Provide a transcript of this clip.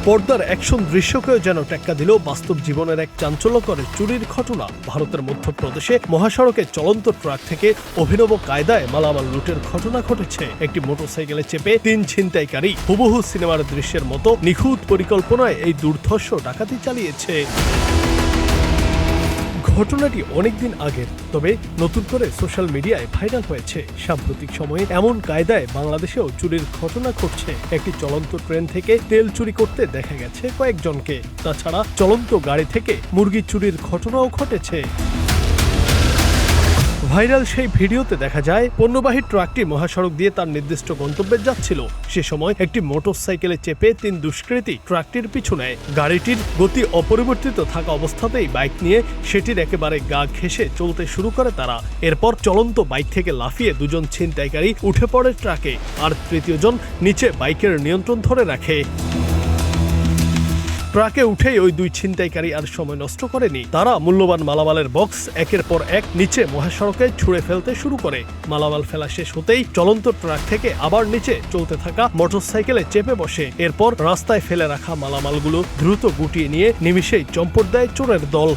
পর্দার অ্যাকশন দৃশ্যকেও যেন টেক্কা দিল বাস্তব জীবনের এক চাঞ্চল্যকর চুরির ঘটনা। ভারতের মধ্যপ্রদেশে মহাসড়কে চলন্ত ট্রাক থেকে অভিনব কায়দায় মালামাল লুটের ঘটনা ঘটেছে। একটি মোটরসাইকেলে চেপে ৩ ছিনতাইকারী হুবহু সিনেমার দৃশ্যের মতো নিখুঁত পরিকল্পনায় এই দুর্ধর্ষ ডাকাতি চালিয়েছে। ঘটনাটি অনেকদিন আগের, তবে নতুন করে সোশ্যাল মিডিয়ায় ভাইরাল হয়েছে। সাম্প্রতিক সময়ে এমন কায়দায় বাংলাদেশেও চুরির ঘটনা ঘটছে। একটি চলন্ত ট্রেন থেকে তেল চুরি করতে দেখা গেছে কয়েকজনকে। তাছাড়া চলন্ত গাড়ি থেকে মুরগি চুরির ঘটনাও ঘটেছে। ভাইরাল সেই ভিডিওতে দেখা যায় পণ্যবাহী ট্রাকটি মহাসড়ক দিয়ে তার নির্দিষ্ট গন্তব্যে যাচ্ছিল। সে সময় একটি মোটরসাইকেলে চেপে ৩ দুষ্কৃতী ট্রাকটির পিছু নেয়। গাড়িটির গতি অপরিবর্তিত থাকা অবস্থাতেই বাইক নিয়ে সেটির একেবারে গা ঘেঁষে চলতে শুরু করে তারা। এরপর চলন্ত বাইক থেকে লাফিয়ে ২ জন ছিনতাইকারী উঠে পড়ে ট্রাকে, আর তৃতীয়জন নিচে বাইকের নিয়ন্ত্রণ ধরে রাখে। ট্রাকে উঠেই ওই ২ ছিনতাইকারী আর সময় নষ্ট করেনি। তারা মূল্যবান মালামালের বক্স একের পর এক নিচে মহাসড়কে ছুঁড়ে ফেলতে শুরু করে। মালামাল ফেলা শেষ হতেই চলন্ত ট্রাক থেকে আবার নিচে চলতে থাকা মোটরসাইকেলে চেপে বসে। এরপর রাস্তায় ফেলে রাখা মালামালগুলো দ্রুত গুটিয়ে নিয়ে নিমিষেই চম্পট দেয় চোরের দল।